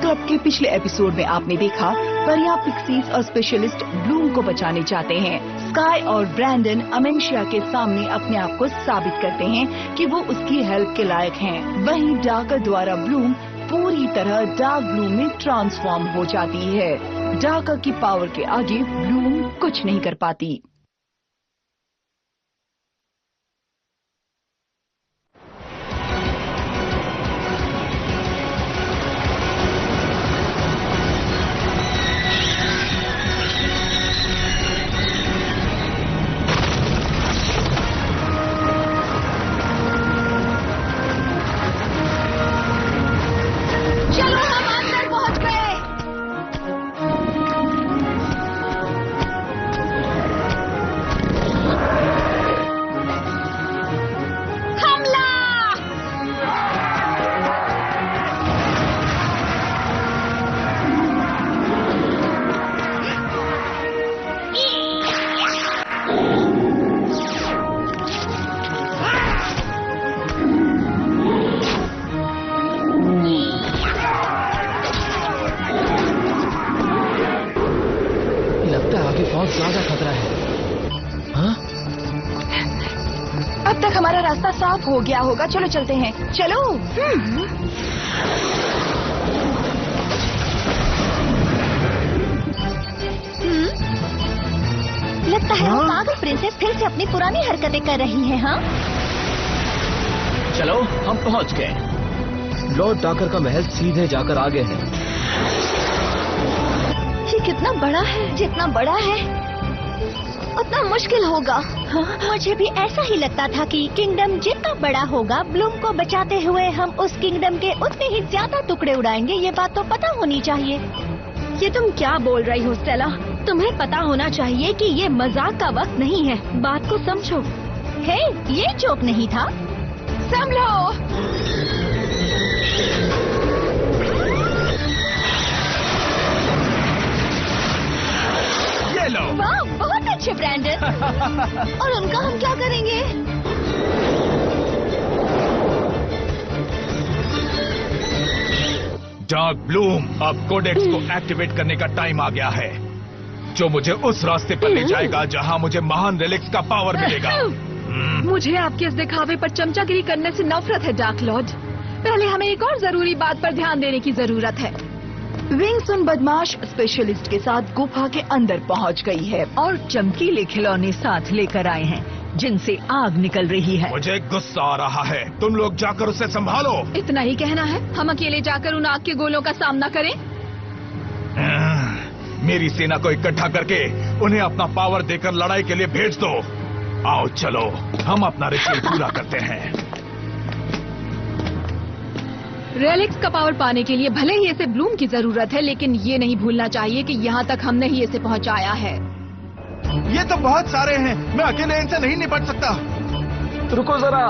Club के पिछले episode में आपने देखा परिया पिक्सीज और स्पेशलिस्ट ब्लूम को बचाने जाते हैं। स्काई और ब्रैंडन अमेंशिया के सामने अपने आप को साबित करते हैं कि वो उसकी हेल्प के लायक हैं। वहीं डार्कर द्वारा ब्लूम पूरी तरह डार्क ब्लूम में ट्रांसफॉर्म हो जाती है। डार्कर की पावर के आगे ब्लूम कुछ नहीं कर पाती। बहुत ज्यादा खतरा है। हाँ? अब तक हमारा रास्ता साफ हो गया होगा। चलो चलते हैं, चलो। लगता है वो पागल प्रिंसेस फिर से अपनी पुरानी हरकतें कर रही हैं। हाँ, चलो हम पहुंच गए। लॉर्ड डाकर का महल सीधे जाकर आगे है। ये कितना बड़ा है? जितना बड़ा है उतना मुश्किल होगा। हाँ? मुझे भी ऐसा ही लगता था कि किंगडम जितना बड़ा होगा, ब्लूम को बचाते हुए हम उस किंगडम के उतने ही ज्यादा टुकड़े उड़ाएंगे। ये बात तो पता होनी चाहिए। ये तुम क्या बोल रही हो स्टेला? तुम्हें पता होना चाहिए कि ये मजाक का वक्त नहीं है। बात को समझो। हे, ये जोक नहीं था। संभलो। वाह, बहुत अच्छे ब्रैंडन। और उनका हम क्या करेंगे? डार्क ब्लूम, अब कोडेक्स को एक्टिवेट करने का टाइम आ गया है, जो मुझे उस रास्ते पर ले जाएगा जहां मुझे महान रिलिक्स का पावर मिलेगा। मुझे आपके इस दिखावे पर चमचागिरी करने से नफरत है डार्क लॉर्ड। पहले हमें एक और जरूरी बात पर ध्यान देने की जरूरत है। विंग्स उन बदमाश स्पेशलिस्ट के साथ गुफा के अंदर पहुंच गई है और चमकीले खिलौने साथ लेकर आए हैं जिनसे आग निकल रही है। मुझे गुस्सा आ रहा है, तुम लोग जाकर उसे संभालो। इतना ही कहना है? हम अकेले जाकर उन आग के गोलों का सामना करें? मेरी सेना को इकट्ठा करके उन्हें अपना पावर देकर लड़ाई के लिए भेज दो। आओ चलो, हम अपना रिचुअल पूरा करते हैं। रेलिक्स का पावर पाने के लिए भले ही इसे ब्लूम की जरूरत है, लेकिन ये नहीं भूलना चाहिए कि यहाँ तक हमने ही इसे पहुँचाया है। ये तो बहुत सारे हैं, मैं अकेले इनसे नहीं निपट सकता। रुको जरा।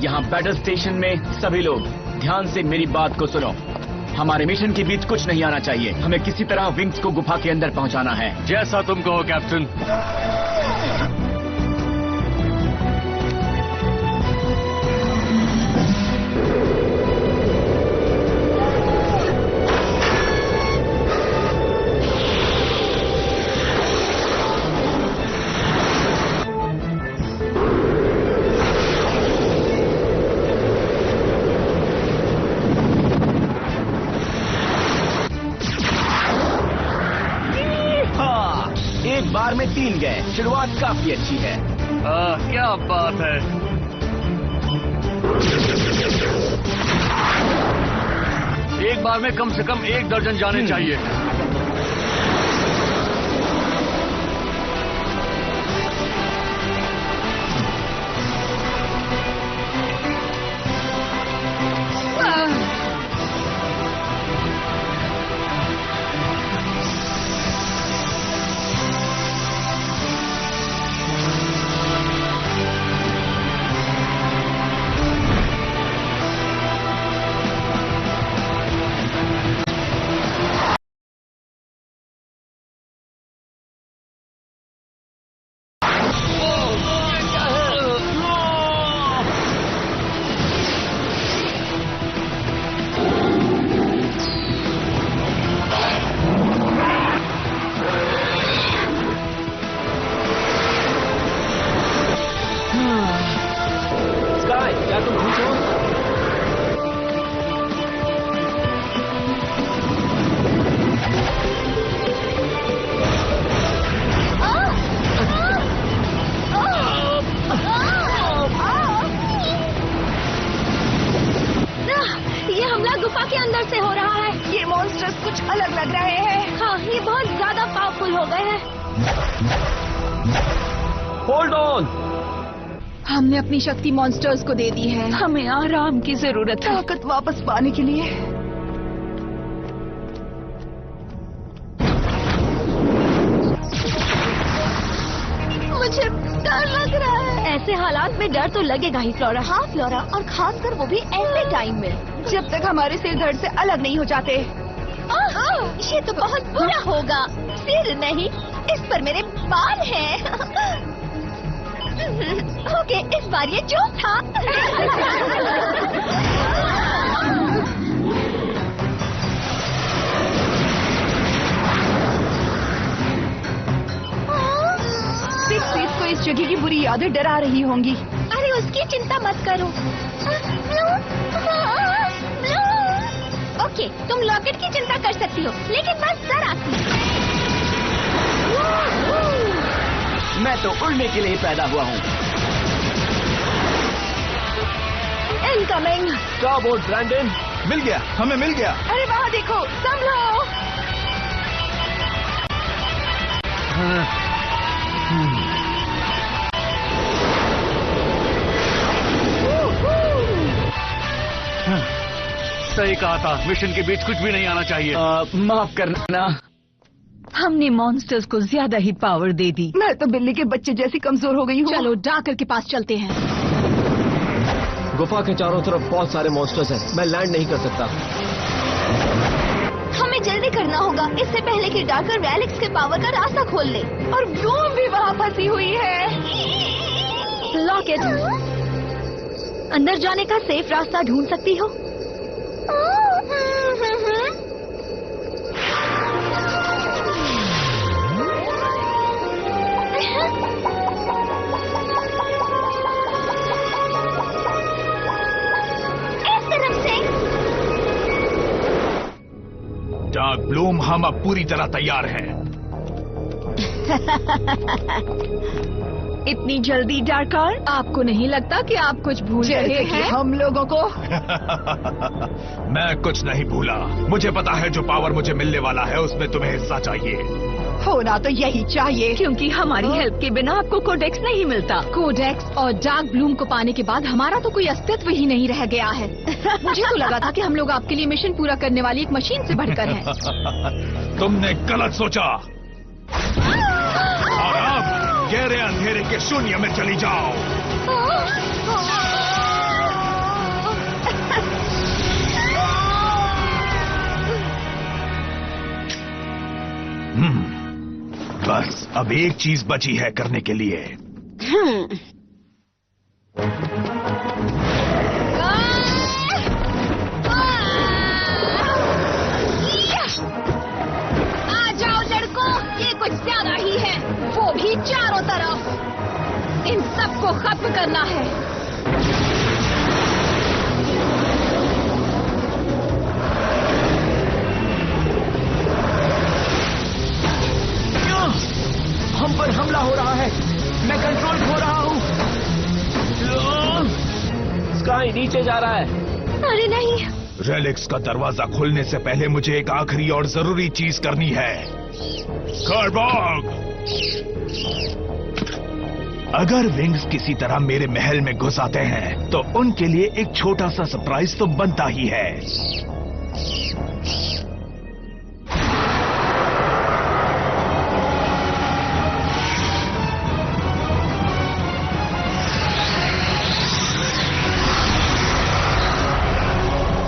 यहाँ बैटल स्टेशन में सभी लोग ध्यान से मेरी बात को सुनो। हमारे मिशन के बीच कुछ नहीं आना चाहिए। हमें किसी तरह विंग्स को गुफा के अंदर पहुंचाना है। जैसा तुम कहो कैप्टन। एक बार में 3 गए। शुरुआत काफी अच्छी है। क्या बात है। एक बार में कम से कम 1 दर्जन जाने चाहिए। कुछ अलग लग रहे हैं। हाँ, ये बहुत ज्यादा पावरफुल हो गए हैं। Hold on. हमने अपनी शक्ति मॉन्स्टर्स को दे दी है। हमें आराम की जरूरत है ताकत वापस पाने के लिए। मुझे डर लग रहा है। ऐसे हालात में डर तो लगेगा ही फ्लोरा। हाँ फ्लोरा, और खासकर वो भी ऐसे टाइम में जब तक हमारे सिर धड़ से अलग नहीं हो जाते। ये तो बहुत बुरा होगा। सिर नहीं, इस पर मेरे बाल हैं। ओके, इस बार ये जो था। सिक्स को इस जगह की बुरी यादें डरा रही होंगी। अरे उसकी चिंता मत करो। ओके, तुम लॉकेट की चिंता कर सकती हो, लेकिन बस जरा सी। मैं तो उड़ने के लिए पैदा हुआ हूँ। इनकमिंग। Starboard Brandon. मिल गया, हमें मिल गया। अरे वहाँ देखो, संभलो। सही कहा था, मिशन के बीच कुछ भी नहीं आना चाहिए। माफ करना। हमने मॉन्स्टर्स को ज्यादा ही पावर दे दी। मैं तो बिल्ली के बच्चे जैसी कमजोर हो गई हूँ। चलो डाकर के पास चलते हैं। गुफा के चारों तरफ बहुत सारे मॉन्स्टर्स हैं। मैं लैंड नहीं कर सकता। हमें जल्दी करना होगा, इससे पहले कि डाकर रैलिक्स के पावर का रास्ता खोल ले। और ब्लूम भी वहाँ फंसी हुई है। लॉकेट, अंदर जाने का सेफ रास्ता ढूंढ सकती हो? इस तरफ से। डार्क ब्लूम, हम अब पूरी तरह तैयार हैं। इतनी जल्दी डार्कर? आपको नहीं लगता कि आप कुछ भूल रहे हैं? हम लोगों को मैं कुछ नहीं भूला। मुझे पता है जो पावर मुझे मिलने वाला है उसमें तुम्हें हिस्सा चाहिए। होना तो यही चाहिए, क्योंकि हमारी हेल्प के बिना आपको कोडेक्स नहीं मिलता। कोडेक्स और डार्क ब्लूम को पाने के बाद हमारा तो कोई अस्तित्व ही नहीं रह गया है। मुझे तो लगा था कि हम लोग आपके लिए मिशन पूरा करने वाली एक मशीन से बढ़कर हैं। तुमने गलत सोचा। और अब गहरे अंधेरे के शून्य में चली जाओ। बस अब एक चीज बची है करने के लिए। आ जाओ लड़कों, ये कुछ ज्यादा ही है। वो भी चारों तरफ। इन सबको खत्म करना है। हम पर हमला हो रहा है। मैं कंट्रोल खो रहा हूँ। स्काई नीचे जा रहा है। अरे नहीं। रेलिक्स का दरवाजा खुलने से पहले मुझे एक आखिरी और जरूरी चीज करनी है। कार्बॉग! अगर विंग्स किसी तरह मेरे महल में घुस आते हैं तो उनके लिए एक छोटा सा सरप्राइज तो बनता ही है।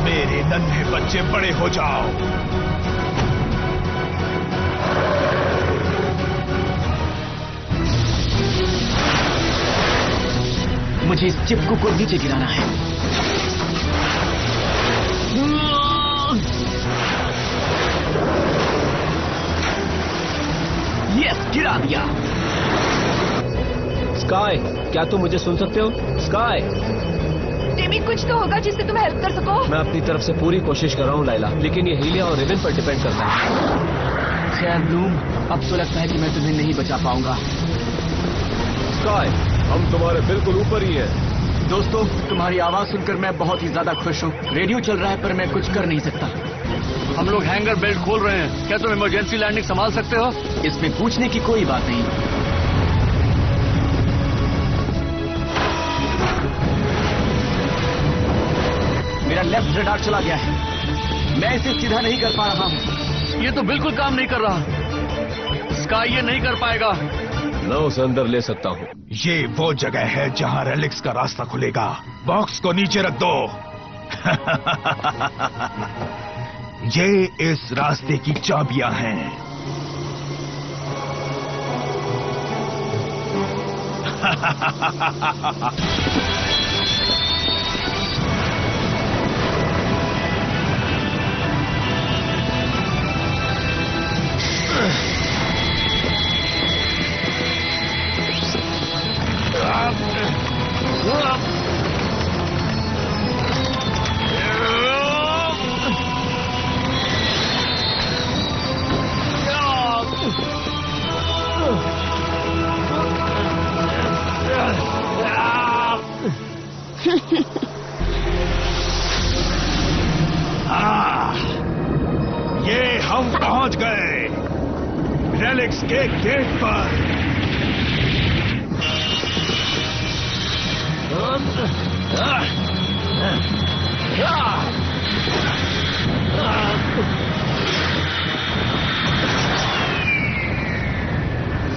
मेरे नन्हे बच्चे बड़े हो जाओ। मुझे इस चिपकू को नीचे गिराना है। यस, गिरा दिया। स्काई, क्या तुम मुझे सुन सकते हो? स्काई, टिमी, कुछ तो होगा जिससे तुम हेल्प कर सको। मैं अपनी तरफ से पूरी कोशिश कर रहा हूँ लाइला, लेकिन ये हीलिया और रिवन पर डिपेंड करता है। खैर ब्लूम, अब तो लगता है कि मैं तुम्हें नहीं बचा पाऊंगा। स्काई, हम तुम्हारे बिल्कुल ऊपर ही हैं। दोस्तों, तुम्हारी आवाज सुनकर मैं बहुत ही ज्यादा खुश हूँ। रेडियो चल रहा है पर मैं कुछ कर नहीं सकता। हम लोग हैंगर बेल्ट खोल रहे हैं। क्या तुम इमरजेंसी लैंडिंग संभाल सकते हो? इसमें पूछने की कोई बात नहीं। मेरा लेफ्ट रडार चला गया है, मैं इसे सीधा नहीं कर पा रहा हूँ। ये तो बिल्कुल काम नहीं कर रहा। स्काई ये नहीं कर पाएगा। मैं उसे अंदर ले सकता हूँ। ये वो जगह है जहां रेलिक्स का रास्ता खुलेगा। बॉक्स को नीचे रख दो। ये इस रास्ते की चाबियां हैं। ये हम पहुंच गए रेलिक्स के गेट पर।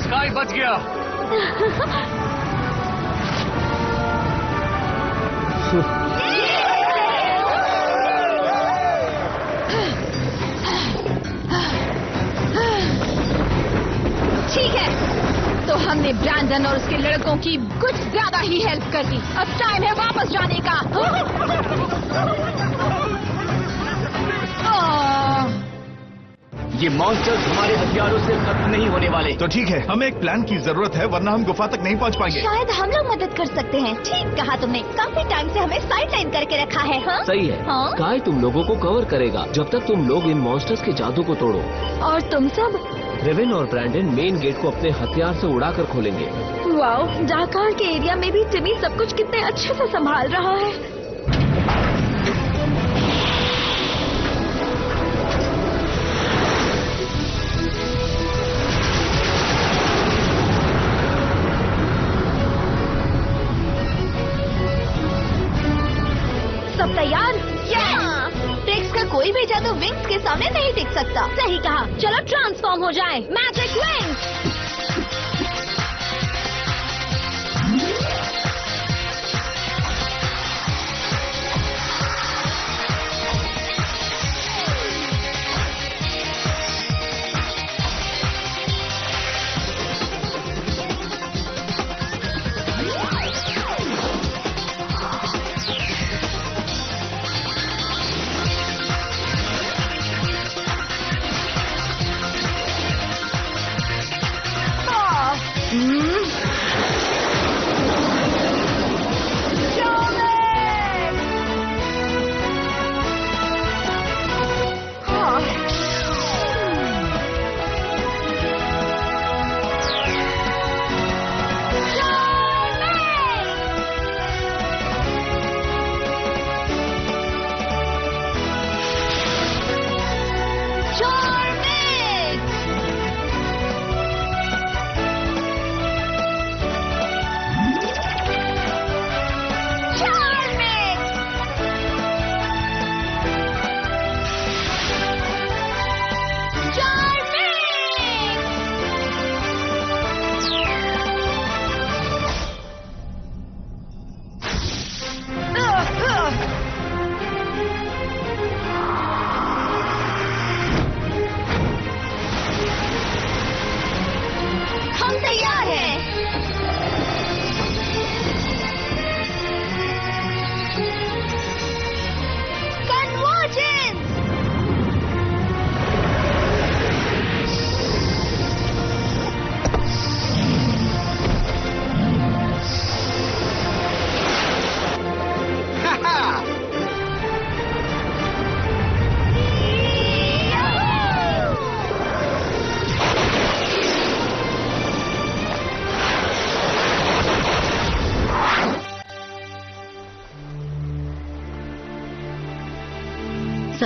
स्काई बच गया। ठीक है, तो हमने ब्रैंडन और उसके लड़कों की कुछ ज्यादा ही हेल्प कर दी। अब टाइम है वापस जाने का। ये मॉन्स्टर्स हमारे हथियारों से खत्म नहीं होने वाले। तो ठीक है, हमें एक प्लान की जरूरत है, वरना हम गुफा तक नहीं पहुंच पाएंगे। शायद हम लोग मदद कर सकते हैं। ठीक कहा तुमने, काफी टाइम से हमें साइड लाइन करके रखा है। हाँ सही है। हाँ? स्काई तुम लोगों को कवर करेगा जब तक तुम लोग इन मॉन्स्टर्स के जादू को तोड़ो। और तुम सब? रेवन और ब्रैंडन मेन गेट को अपने हथियार से उड़ाकर खोलेंगे। वाओ, डाकार के एरिया में भी टिमी सब कुछ कितने अच्छे से संभाल रहा है। सब तैयार? टेक्स का कोई भी जादू विंग्स के सामने नहीं टिक सकता। सही कहा। चलो ट्रांसफॉर्म हो जाए। Magic wings.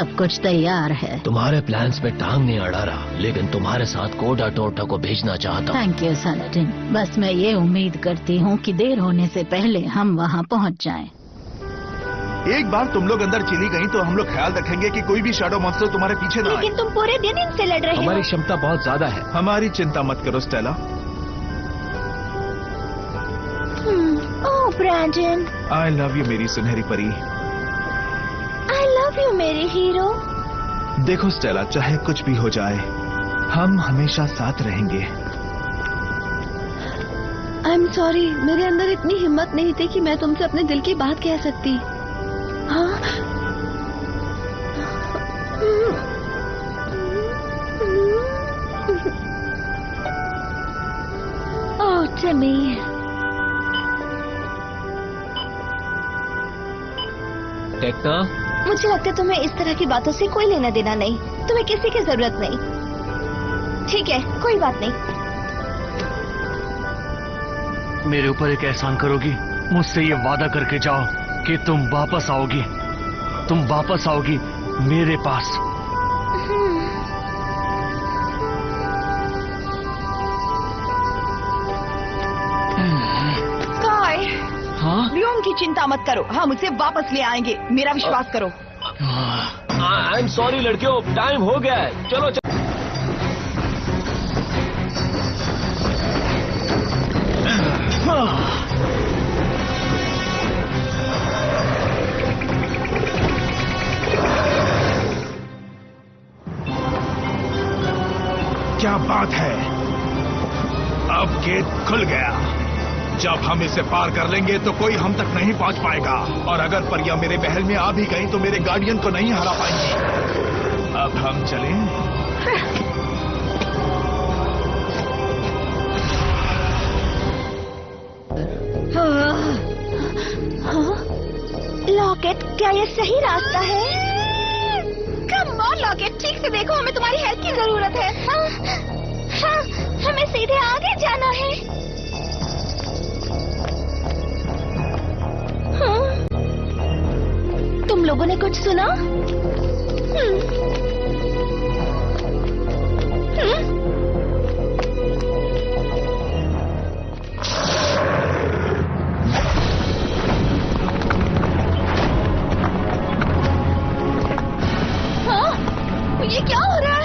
सब कुछ तैयार है। तुम्हारे प्लान्स पे टांग नहीं अड़ा रहा, लेकिन तुम्हारे साथ कोडा टोटा को भेजना चाहता हूँ। थैंक यू सलाटिन। बस मैं ये उम्मीद करती हूँ कि देर होने से पहले हम वहाँ पहुँच जाएं। एक बार तुम लोग अंदर चली गई तो हम लोग ख्याल रखेंगे कि कोई भी शैडो मॉन्स्टर तुम्हारे पीछे ना आए। लेकिन तुम पूरे दिन इनसे लड़ रहे हो। हमारी क्षमता बहुत ज्यादा है। हमारी चिंता मत करो Stella. Oh Brandon, I love you मेरी सुनहरी परी। आई लव यू मेरे हीरो। देखो स्टेला, चाहे कुछ भी हो जाए हम हमेशा साथ रहेंगे। आई एम सॉरी, मेरे अंदर इतनी हिम्मत नहीं थी कि मैं तुमसे अपने दिल की बात कह सकती। हाँ? ओह टिमी, टेक्ना, मुझे लगता है तुम्हें इस तरह की बातों से कोई लेना देना नहीं। तुम्हें किसी की जरूरत नहीं। ठीक है, कोई बात नहीं। मेरे ऊपर एक एहसान करोगी? मुझसे ये वादा करके जाओ कि तुम वापस आओगी मेरे पास। स्काई, हाँ? ब्लूम की चिंता मत करो, हम उसे वापस ले आएंगे, मेरा विश्वास करो। आई एम सॉरी लड़कियों, टाइम हो गया है। चलो चलो। क्या बात है, अब गेट खुल गया। जब हम इसे पार कर लेंगे तो कोई हम तक नहीं पहुंच पाएगा, और अगर परियां मेरे महल में आ भी गई तो मेरे गार्डियन को नहीं हरा पाएंगी। अब हम चलें। लॉकेट, क्या ये सही रास्ता है? कम ऑन लॉकेट, ठीक से देखो, हमें तुम्हारी हेल्प की जरूरत है। हाँ, हमें सीधे आगे जाना है। हाँ? तुम लोगों ने कुछ सुना? ये क्या हो रहा है?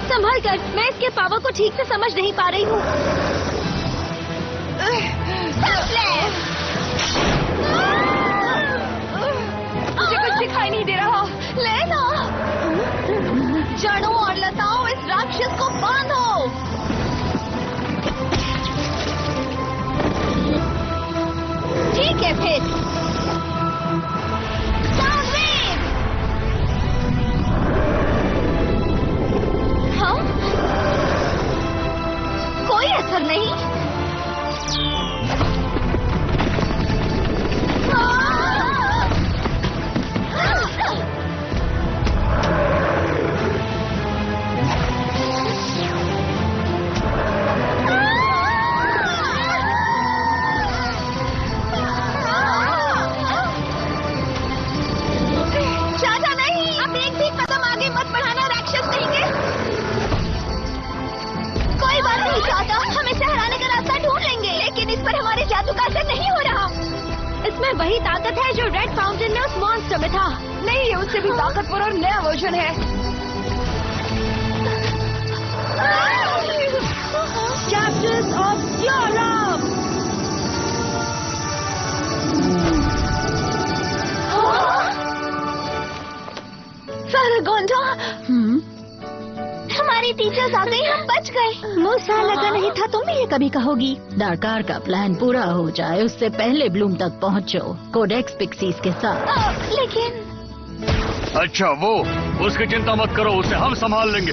संभल कर, मैं इसके पावर को ठीक से समझ नहीं पा रही हूँ। मुझे कुछ दिखाई नहीं दे रहा। लेना, जड़ों और लताओं इस राक्षस को बांधो। ठीक है फिर। Sound wave. हाँ? कोई असर नहीं। इसमें वही ताकत है जो रेड फाउंटेन में उस मॉन्स्टर में था। नहीं, ये उससे भी ताकतवर और नया वर्जन है। Captors of Europe! सारागोंडा, हमारी टीचर्स आ गई, हम बच गए। मुझे लगा नहीं था तुम भी ये कभी कहोगी। डाकार का प्लान पूरा हो जाए उससे पहले ब्लूम तक पहुंचो कोडेक्स पिक्सीज के साथ। लेकिन अच्छा, वो उसकी चिंता मत करो, उसे हम संभाल लेंगे।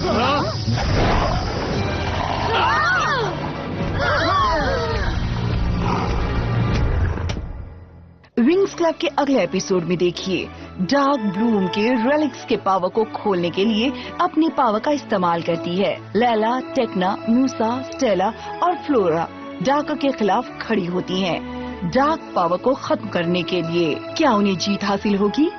विंग्स क्लब के अगले एपिसोड में देखिए डार्क ब्लूम के रेलिक्स के पावर को खोलने के लिए अपनी पावर का इस्तेमाल करती है। लैला, टेक्ना, म्यूसा, स्टेला और फ्लोरा डार्क के खिलाफ खड़ी होती हैं। डार्क पावर को खत्म करने के लिए क्या उन्हें जीत हासिल होगी?